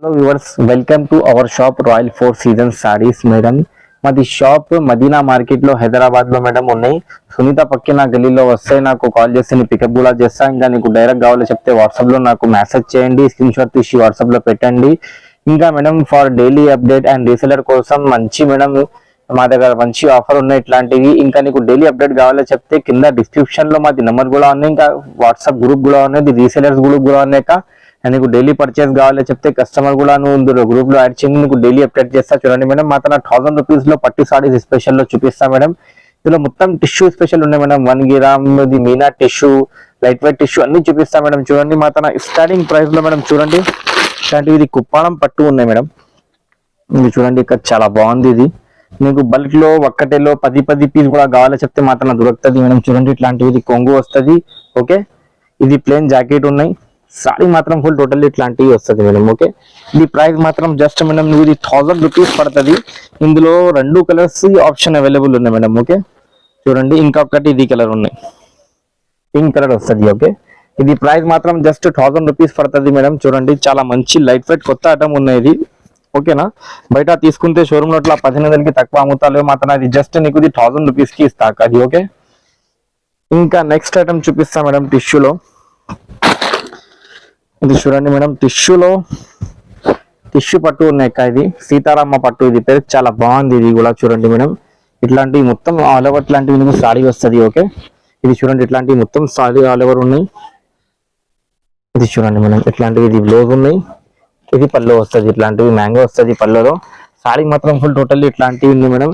Hello viewers, welcome to our shop Royal Four Seasons Sarees madam. మాది shop Madina market లో హైదరాబాద్ లో madam ఉన్నాయి. సునీత పక్కన గలీలో వస్తే నాకు కాల్ చేసి నీ పికప్ కూడా చేస్తా. ఇంకా నీకు డైరెక్ట్ కావాలో చెప్తే వాట్సాప్ లో నాకు మెసేజ్ చేయండి, స్క్రీన్ షాట్ తీసి వాట్సాప్ లో పెట్టండి. ఇంకా madam for daily update and reseller కోసం మంచి మేడం మా దగ్గర మంచి ఆఫర్ ఉన్నాయి ఇట్లాంటివి. ఇంకా నీకు డైలీ అప్డేట్ కావాలో చెప్తే కింద డిస్క్రిప్షన్ లో మాది నెంబర్ కూడా ఉన్నాయి, ఇంకా వాట్సాప్ గ్రూప్ కూడా ఉన్నది, రీసెలర్స్ గ్రూప్ కూడా ఉన్నాయి. నీకు డైలీ పర్చేస్ కావాలో చెప్తే కస్టమర్ కూడా నువ్వు గ్రూప్ లో యాడ్ చేయండి, నీకు డైలీ అప్డేట్ చేస్తా. చూడండి మేడం, మా తన 1000 రూపీస్ లో పట్టు సారీస్ స్పెషల్ లో చూపిస్తా మేడం. ఇందులో మొత్తం టిష్యూ స్పెషల్ ఉన్నాయి madam. 1 gram Meena tissue, light weight tissue అన్ని చూపిస్తా మేడం. చూడండి మా తన స్టార్టింగ్ ప్రైస్ లో మేడం చూడండి ఇట్లాంటివి ఇది కుప్పాలం పట్టు ఉన్నాయి మేడం. ఇది చూడండి ఇక్కడ చాలా బాగుంది. ఇది మీకు బల్క్ లో ఒక్కటేలో 10 పీస్ కూడా కావాలో చెప్తే మా తన దొరుకుతుంది మేడం. చూడండి ఇట్లాంటివి ఇది కొంగు వస్తుంది. ఓకే, ఇది ప్లేన్ జాకెట్ ఉన్నాయి. సారీ మాత్రం ఫుల్ టోటల్ ఇట్లాంటివి వస్తుంది మేడం. ఓకే, ఇది ప్రైస్ మాత్రం జస్ట్ మేడం నువ్వు ఇది 1000 రూపీస్ పడుతుంది. ఇందులో 2 కలర్స్ ఆప్షన్ అవైలబుల్ ఉన్నాయి మేడం. ఓకే, చూడండి ఇంకొకటి ఇది కలర్ ఉన్నాయి, పింక్ కలర్ వస్తుంది. ఓకే, ఇది ప్రైస్ మాత్రం జస్ట్ 1000 రూపీస్ పడుతుంది మేడం. చూడండి చాలా మంచి లైట్ వెయిట్ కొత్త ఐటమ్ ఉన్నాయి ఇది. ఓకేనా, బయట తీసుకుంటే షోరూమ్ లో అట్లా 1800కి తక్కువ అమ్ముతారు, మాత్రం అది జస్ట్ నీకు ఇది 1000 రూపీస్ కి ఇస్తా అది. ఓకే, ఇంకా నెక్స్ట్ ఐటమ్ చూపిస్తా మేడం టిష్యూలో. ఇది చూడండి మేడం, టిష్యూ పట్టు ఉన్నాయి. ఇది సీతారామ పట్టు, ఇది పేరు చాలా బాగుంది. ఇది కూడా చూడండి మేడం, ఇట్లాంటివి మొత్తం ఆల్ ఓవర్ ఇట్లాంటివి మీకు సారీ వస్తుంది. ఓకే, ఇది చూడండి ఇట్లాంటివి మొత్తం సారీ ఆల్ ఓవర్ ఉన్నాయి. ఇది చూడండి మేడం, ఇట్లాంటివి ఇది బ్లౌజ్ ఉన్నాయి, ఇది పళ్ళు వస్తుంది, ఇట్లాంటివి మ్యాంగో వస్తుంది పళ్ళులో. సారీ మాత్రం ఫుల్ టోటల్ ఇట్లాంటివి ఉంది మేడం.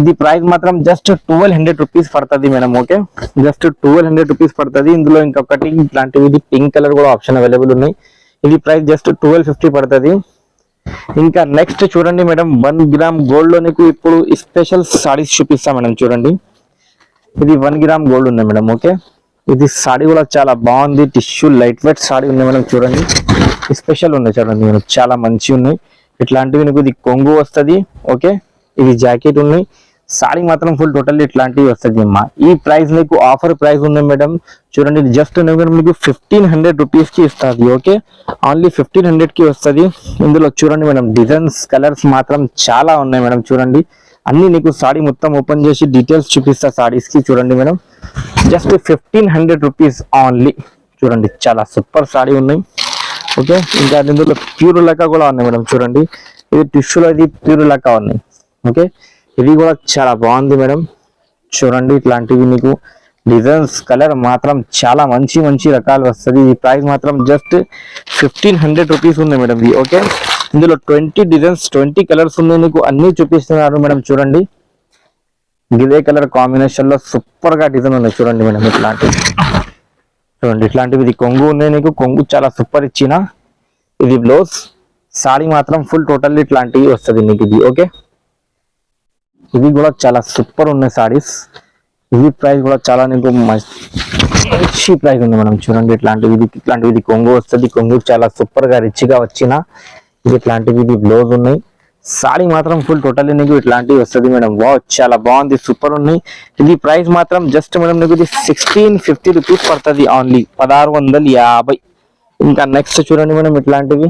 ఇది ప్రైస్ మాత్రం జస్ట్ 1200 రూపీస్ పడుతుంది మేడం. ఓకే, జస్ట్ 1200 రూపీస్ పడుతుంది. ఇందులో ఇంకొకటి ఇట్లాంటివి ఇది పింక్ కలర్ కూడా ఆప్షన్ అవైలబుల్ ఉన్నాయి. ఇది ప్రైస్ జస్ట్ 1250 పడుతుంది. ఇంకా నెక్స్ట్ చూడండి మేడం, 1 గ్రామ్ గోల్డ్ లో నీకు ఇప్పుడు స్పెషల్ సారీస్ చూపిస్తా మేడం. చూడండి ఇది 1 గ్రామ్ గోల్డ్ ఉన్నాయి మేడం. ఓకే, ఇది సారీ కూడా చాలా బాగుంది, టిష్యూ లైట్ వెయిట్ సారీ ఉన్నాయి మేడం. చూడండి స్పెషల్ ఉన్నాయి చూడండి మేడం, చాలా మంచి ఉన్నాయి. ఇట్లాంటివి నీకు ఇది కొంగు వస్తుంది. ఓకే, ఇది జాకెట్ ఉన్నాయి. సారీ మాత్రం ఫుల్ టోటల్ ఇట్లాంటివి వస్తుంది అమ్మా. ఈ ప్రైస్ నీకు ఆఫర్ ప్రైస్ ఉంది మేడం. చూడండి ఇది జస్ట్ మీకు 1500 రూపీస్ కి ఇస్తుంది. ఓకే, ఓన్లీ 1500 కి వస్తుంది. ఇందులో చూడండి మేడం డిజైన్స్ కలర్స్ మాత్రం చాలా ఉన్నాయి మేడం. చూడండి అన్ని నీకు సారీ మొత్తం ఓపెన్ చేసి డీటెయిల్స్ చూపిస్తా సారీస్ కి. చూడండి మేడం, జస్ట్ 1500 రూపీస్ ఓన్లీ. చూడండి చాలా సూపర్ సారీ ఉన్నాయి. ఓకే, ఇంకా ఇందులో ప్యూర్ లెక్క కూడా ఉన్నాయి మేడం. చూడండి ఇది టిష్యూలో ఇది ప్యూర్ లెక్క ఉన్నాయి. ఓకే, ఇది కూడా చాలా బాగుంది మేడం. చూడండి ఇట్లాంటివి నీకు డిజైన్స్ కలర్ మాత్రం చాలా మంచి రకాలు వస్తుంది. ఈ ప్రైస్ మాత్రం జస్ట్ 1500 రూపీస్ ఉంది మేడం ఇది. ఓకే, ఇందులో 20 డిజైన్స్ 20 కలర్స్ ఉన్నాయి, నీకు అన్ని చూపిస్తున్నారు మేడం. చూడండి ఇదే కలర్ కాంబినేషన్ లో సూపర్ గా డిజైన్ ఉన్నాయి. చూడండి మేడం ఇట్లాంటివి చూడండి, ఇట్లాంటివి ఇది కొంగు ఉన్నాయి, నీకు కొంగు చాలా సూపర్ ఇచ్చిన. ఇది బ్లౌజ్, సారీ మాత్రం ఫుల్ టోటల్ ఇట్లాంటివి వస్తుంది నీకు ఇది. ఓకే, ఇది కూడా చాలా సూపర్ ఉన్నాయి సారీస్. ఇది ప్రైస్ కూడా చాలా నీకు మంచి ప్రైస్ ఉంది మనం. చూడండి ఇట్లాంటివి ఇది కొంగు వస్తుంది, కొంగు చాలా సూపర్ గా రిచ్ గా వచ్చిన. ఇది ఇట్లాంటివి ఇది బ్లౌజ్ ఉన్నాయి. సారీ మాత్రం ఫుల్ టోటల్ నీకు ఇట్లాంటివి వస్తుంది మేడం. వావ్, చాలా బాగుంది, సూపర్ ఉన్నాయి. ఇది ప్రైస్ మాత్రం జస్ట్ మేడం నీకు ఇది 1650 రూపీస్ పడుతుంది ఓన్లీ, 1650. ఇంకా నెక్స్ట్ చూడండి మేడం ఇట్లాంటివి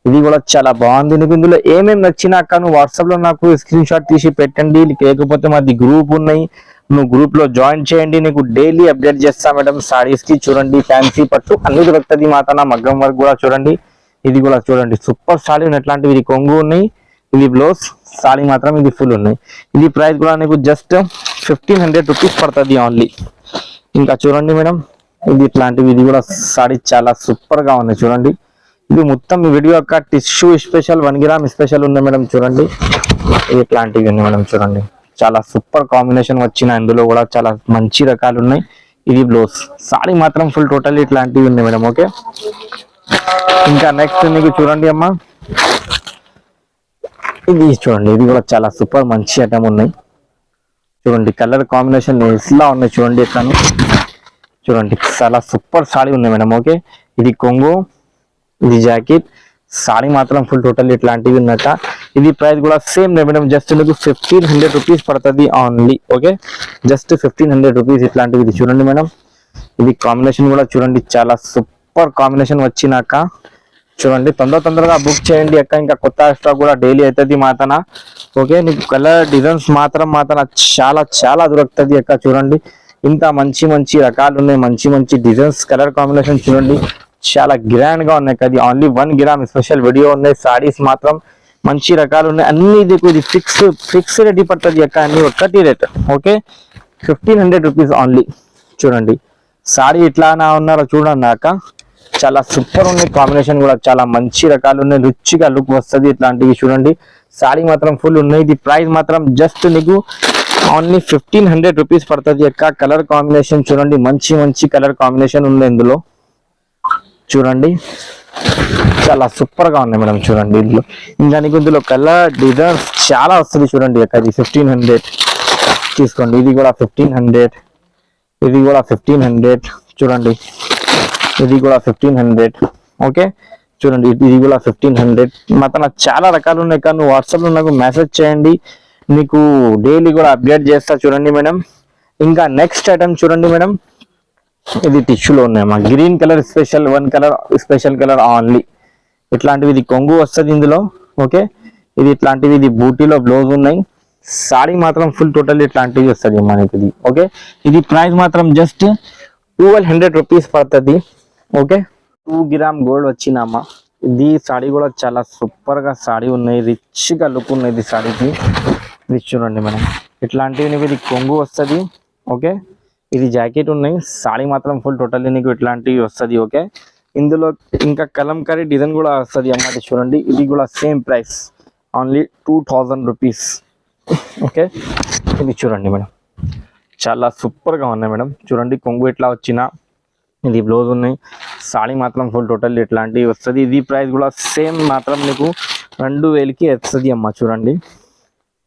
ఇది కూడా చాలా బాగుంది. నీకు ఇందులో ఏమేమి నచ్చినాక నువ్వు వాట్సాప్ లో నాకు స్క్రీన్ షాట్ తీసి పెట్టండి. లేకపోతే మాది గ్రూప్ ఉన్నాయి, నువ్వు గ్రూప్ లో జాయిన్ చేయండి, నీకు డైలీ అప్డేట్ చేస్తా మేడం సారీస్ కి. చూడండి ఫ్యాన్సీ పట్టు అన్ని దొరుకుతుంది మాతన, మగ్గం వర్క్ కూడా చూడండి. ఇది కూడా చూడండి సూపర్ సారీ ఇట్లాంటివి ఇది కొంగు ఉన్నాయి, ఇది బ్లౌజ్, సారీ మాత్రం ఇది ఫుల్ ఉన్నాయి. ఇది ప్రైస్ కూడా నీకు జస్ట్ 1500 రూపీస్ పడుతుంది ఓన్లీ. ఇంకా చూడండి మేడం ఇది ఇట్లాంటివి ఇది కూడా సారీ చాలా సూపర్ గా ఉన్నాయి. చూడండి ఇది మొత్తం ఈ వీడియో యొక్క టిష్యూ స్పెషల్ 1 గ్రామ్ స్పెషల్ ఉంది మేడం. చూడండి ఇట్లాంటివి ఉన్నాయి మేడం. చూడండి చాలా సూపర్ కాంబినేషన్ వచ్చిన, ఇందులో కూడా చాలా మంచి రకాలు ఉన్నాయి. ఇది బ్లౌజ్, సారీ మాత్రం ఫుల్ టోటల్ ఇట్లాంటివి ఉన్నాయి మేడం. ఓకే, ఇంకా నెక్స్ట్ మీకు చూడండి అమ్మా ఇది చూడండి, ఇది కూడా చాలా సూపర్ మంచి ఐటమ్ ఉన్నాయి. చూడండి కలర్ కాంబినేషన్ ఇలా ఉన్నాయి. చూడండి ఎట్లాను చూడండి చాలా సూపర్ సారీ ఉన్నాయి మేడం. ఓకే, ఇది కొంగు, ఇది జాకెట్, సారీ మాత్రం ఫుల్ టోటల్ ఇట్లాంటివి ఉన్నట. ఇది ప్రైస్ కూడా సేమ్ మేడం, జస్ట్ మీకు 1500 రూపీస్ పడుతుంది ఓన్లీ. ఓకే, జస్ట్ 1500 రూపీస్ ఇట్లాంటివి. ఇది చూడండి మేడం, ఇది కాంబినేషన్ కూడా చూడండి చాలా సూపర్ కాంబినేషన్ వచ్చినాక చూడండి తొందరగా బుక్ చేయండి అక్క, ఇంకా కొత్త స్టాక్ కూడా డైలీ అవుతుంది మాతన. ఓకే, నీకు కలర్ డిజైన్స్ మాతన చాలా దొరుకుతుంది అక్క. చూడండి ఇంత మంచి రకాలు ఉన్నాయి, మంచి డిజైన్స్ కలర్ కాంబినేషన్ చూడండి చాలా గ్రాండ్ గా ఉన్నాయి. అది ఓన్లీ 1 గ్రామ్ స్పెషల్ వీడియో ఉన్నాయి. సారీస్ మాత్రం మంచి రకాలు ఉన్నాయి అన్ని. ఇది ఫిక్స్ రేట్ పడుతుంది అక్క, అన్ని ఒక్కటి రేట్. Okay, 1500 rupees only. చూడండి సారీ ఇట్లా ఉన్నారో చూడండి అక్క, చాలా సూపర్ ఉన్నాయి. కాంబినేషన్ కూడా చాలా మంచి రకాలు ఉన్నాయి, రిచ్గా లుక్ వస్తుంది ఇట్లాంటివి. చూడండి సారీ మాత్రం ఫుల్ ఉన్నాయి. ఇది ప్రైస్ మాత్రం జస్ట్ నీకు ఓన్లీ 1500 రూపీస్ పడుతుంది యొక్క. కలర్ కాంబినేషన్ చూడండి మంచి కలర్ కాంబినేషన్ ఉంది ఇందులో. చూడండి చాలా సూపర్ గా ఉన్నాయి మేడం. చూడండి ఇందులో ఇంకా నీకు ఇందులో కలర్ డిజైన్స్ చాలా వస్తుంది. చూడండి యొక్క ఇది 1500 తీసుకోండి. ఇది కూడా 1500, ఇది కూడా 1500. చూడండి ఇది కూడా 1500. ఓకే చూడండి ఇది కూడా 1500. మొత్తం చాలా రకాలు ఉన్నాయి. కానీ నువ్వు వాట్సాప్లో నాకు మెసేజ్ చేయండి, మీకు డైలీ కూడా అప్డేట్ చేస్తా. చూడండి మేడం ఇంకా నెక్స్ట్ ఐటమ్ చూడండి మేడం, ఇది టిష్యూలో ఉన్నాయమ్మా. Green colour special, 1 colour special colour only. ఇట్లాంటివి ఇది కొంగు వస్తుంది ఇందులో. ఓకే ఇది ఇట్లాంటివి, ఇది బూటీలో బ్లౌజ్ ఉన్నాయి. సారీ మాత్రం ఫుల్ టోటల్ ఇట్లాంటివి వస్తుంది మనకి ఇది. ఓకే ఇది ప్రైస్ మాత్రం జస్ట్ 1200 రూపీస్ పడుతుంది. ఓకే 2 గ్రామ్ గోల్డ్ వచ్చినమ్మా. ఇది సారీ కూడా చాలా సూపర్ గా సారీ ఉన్నాయి, రిచ్ గా లుక్ ఉన్నాయి ఇది సారీకి. ఇది చూడండి మనం ఇట్లాంటివి నీకు ఇది కొంగు వస్తుంది. ఓకే ఇది జాకెట్ ఉన్నాయి. సారీ మాత్రం ఫుల్ టోటల్లీ నీకు ఇట్లాంటివి వస్తుంది. ఓకే ఇందులో ఇంకా కలంకారీ డిజైన్ కూడా వస్తుంది అన్నమాట. చూడండి ఇది కూడా same price only 2000 rupees. Okay ఇది చూడండి మేడం చాలా సూపర్ గా ఉన్నాయి మేడం. చూడండి కొంగు ఇట్లా వచ్చిన, ఇది బ్లౌజ్ ఉన్నాయి. సారీ మాత్రం ఫుల్ టోటల్ ఇట్లాంటివి వస్తుంది. ఇది ప్రైస్ కూడా సేమ్ మాత్రం నీకు 2000కి వస్తుంది అమ్మ. చూడండి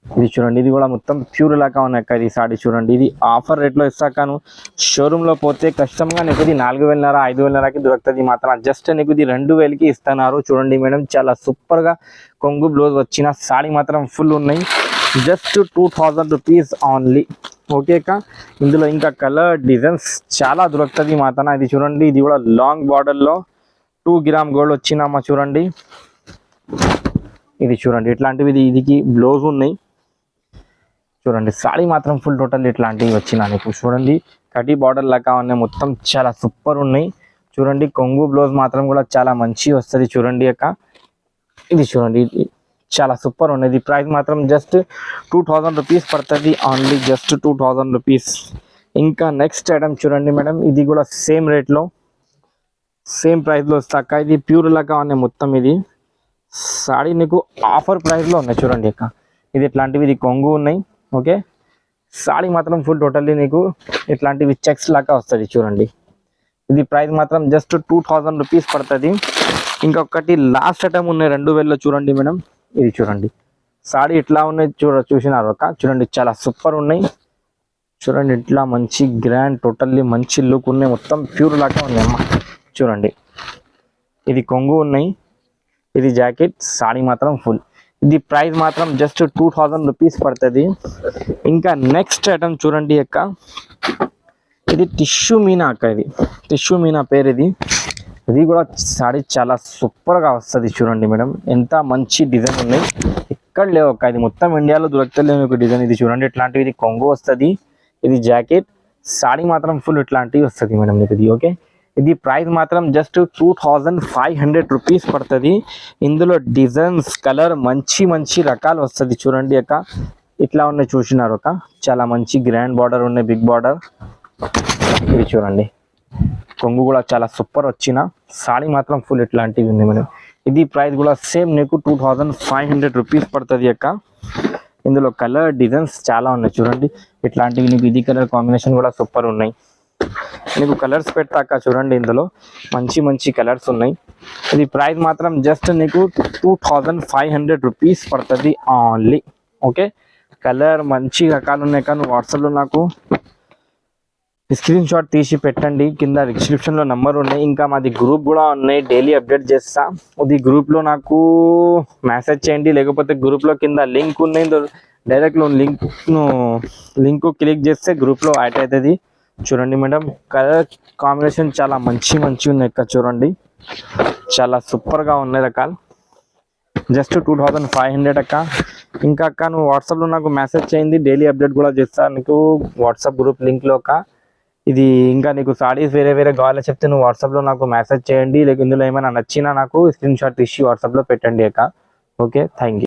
ఇది చూడండి ఇది కూడా మొత్తం ప్యూర్ లాగా ఉన్నాయి అక్క. ఇది సారీ చూడండి ఇది ఆఫర్ రేట్లో ఇస్తాను. షోరూంలో పోతే కష్టంగా నీకు ఇది 4000 5000కి దొరుకుతుంది మాత్రం. జస్ట్ నీకు ఇది 2000కి ఇస్తున్నారు. చూడండి మేడం చాలా సూపర్ గా కొంగు బ్లౌజ్ వచ్చిన సారీ మాత్రం ఫుల్ ఉన్నాయి. Just 2000 rupees only. ఓకే అక్క ఇందులో ఇంకా కలర్ డిజైన్స్ చాలా దొరుకుతుంది మాతన. ఇది చూడండి ఇది కూడా లాంగ్ బార్డర్ లో 2 గ్రామ్ గోల్డ్ వచ్చినమ్మా. చూడండి ఇది చూడండి ఇట్లాంటివి, ఇదికి బ్లౌజ్ ఉన్నాయి. చూడండి సారీ మాత్రం ఫుల్ టోటల్ ఇట్లాంటివి వచ్చిన నీకు. చూడండి కటి బార్డర్ లాగా ఉన్నాయి, మొత్తం చాలా సూపర్ ఉన్నాయి. చూడండి కొంగు బ్లౌజ్ మాత్రం కూడా చాలా మంచి వస్తుంది. చూడండి అక్క ఇది చూడండి చాలా సూపర్ ఉన్నది. ప్రైస్ మాత్రం జస్ట్ 2000 రూపీస్ పడుతుంది ఓన్లీ, జస్ట్ 2000 రూపీస్. ఇంకా నెక్స్ట్ ఐటమ్ చూడండి మేడం, ఇది కూడా సేమ్ రేట్లో సేమ్ ప్రైస్లో వస్తాక. ఇది ప్యూర్ లాగా ఉన్నాయి మొత్తం. ఇది సారీ నీకు ఆఫర్ ప్రైస్లో ఉన్నాయి. చూడండి అక్క ఇది ఇట్లాంటివి, ఇది కొంగు ఉన్నాయి. ఓకే సారీ మాత్రం ఫుల్ టోటల్లీ నీకు ఇట్లాంటివి చెక్స్ లాగా వస్తుంది. చూడండి ఇది ప్రైస్ మాత్రం జస్ట్ 2000 రూపీస్ పడుతుంది. ఇంకొకటి లాస్ట్ ఐటమ్ ఉన్నాయి 2000లో. చూడండి మేడం ఇది చూడండి సారీ ఇట్లా ఉన్నాయి, చూసినారు అక్క. చూడండి చాలా సూపర్ ఉన్నాయి. చూడండి ఇట్లా మంచి గ్రాండ్ టోటల్లీ మంచి లుక్ ఉన్నాయి, మొత్తం ప్యూర్ లాగా ఉన్నాయి అమ్మ. చూడండి ఇది కొంగు ఉన్నాయి, ఇది జాకెట్, సారీ మాత్రం ఫుల్. ఇది ప్రైస్ మాత్రం జస్ట్ 2000 రూపీస్ పడుతుంది. ఇంకా నెక్స్ట్ ఐటమ్ చూడండి అక్క, ఇది టిష్యూ మీనా అక్క. ఇది టిష్యూ మీనా పేరు. ఇది కూడా సారీ చాలా సూపర్ గా వస్తుంది. చూడండి మేడం ఎంత మంచి డిజైన్ ఉన్నాయి, ఎక్కడ లేవు అక్క. ఇది మొత్తం ఇండియాలో దొరకలేము ఒక డిజైన్. ఇది చూడండి ఇట్లాంటివి, ఇది కొంగు వస్తుంది, ఇది జాకెట్, సారీ మాత్రం ఫుల్ ఇట్లాంటివి వస్తుంది మేడం మీకు ఇది. ఓకే ఇది ప్రైస్ మాత్రం జస్ట్ 2500 రూపీస్ పడుతుంది. ఇందులో డిజైన్స్ కలర్ మంచి రకాలు వస్తుంది. చూడండి అక్క ఇట్లా ఉన్నాయి, చూసినారు అక్క. చాలా మంచి గ్రాండ్ బార్డర్ ఉన్నాయి, బిగ్ బార్డర్. ఇది చూడండి కొంగు కూడా చాలా సూపర్ వచ్చిన, సారీ మాత్రం ఫుల్ ఇట్లాంటివి ఉంది మేడం. ఇది ప్రైస్ కూడా సేమ్ నీకు 2500 రూపీస్ పడుతుంది అక్క. ఇందులో కలర్ డిజైన్స్ చాలా ఉన్నాయి. చూడండి ఇట్లాంటివి నీకు ఇది కలర్ కాంబినేషన్ కూడా సూపర్ ఉన్నాయి. నీకు కలర్స్ పెడతాక చూడండి ఇందులో మంచి కలర్స్ ఉన్నాయి. ఇది ప్రైస్ మాత్రం జస్ట్ నీకు 2500 రూపీస్ పడుతుంది ఓన్లీ. ఓకే కలర్ మంచి రకాలు ఉన్నాయి. కానీ వాట్సాప్లో నాకు స్క్రీన్ షాట్ తీసి పెట్టండి, కింద డిస్క్రిప్షన్లో నెంబర్ ఉన్నాయి. ఇంకా మాది గ్రూప్ కూడా ఉన్నాయి, డైలీ అప్డేట్ చేస్తా. అది గ్రూప్లో నాకు మెసేజ్ చేయండి, లేకపోతే గ్రూప్లో కింద లింక్ ఉన్నాయి, డైరెక్ట్లో లింక్ క్లిక్ చేస్తే గ్రూప్లో యాడ్ అవుతుంది. చూడండి మేడం కలర్ కాంబినేషన్ చాలా మంచి ఉన్నాయి ఇక్కడ. చూడండి చాలా సూపర్గా ఉన్నాయి రకాలు. జస్ట్ 2500 అక్క. ఇంకా అక్క నువ్వు వాట్సాప్లో నాకు మెసేజ్ చేయండి, డైలీ అప్డేట్ కూడా చేస్తాను నీకు వాట్సాప్ గ్రూప్ లింక్లో అక్క. ఇది ఇంకా నీకు సారీస్ వేరే వేరే కావాలని చెప్తే నువ్వు వాట్సాప్లో నాకు మెసేజ్ చేయండి, లేక ఇందులో ఏమైనా నచ్చినా నాకు స్క్రీన్ షాట్ తీసి వాట్సాప్లో పెట్టండి అక్క. Okay, thank you.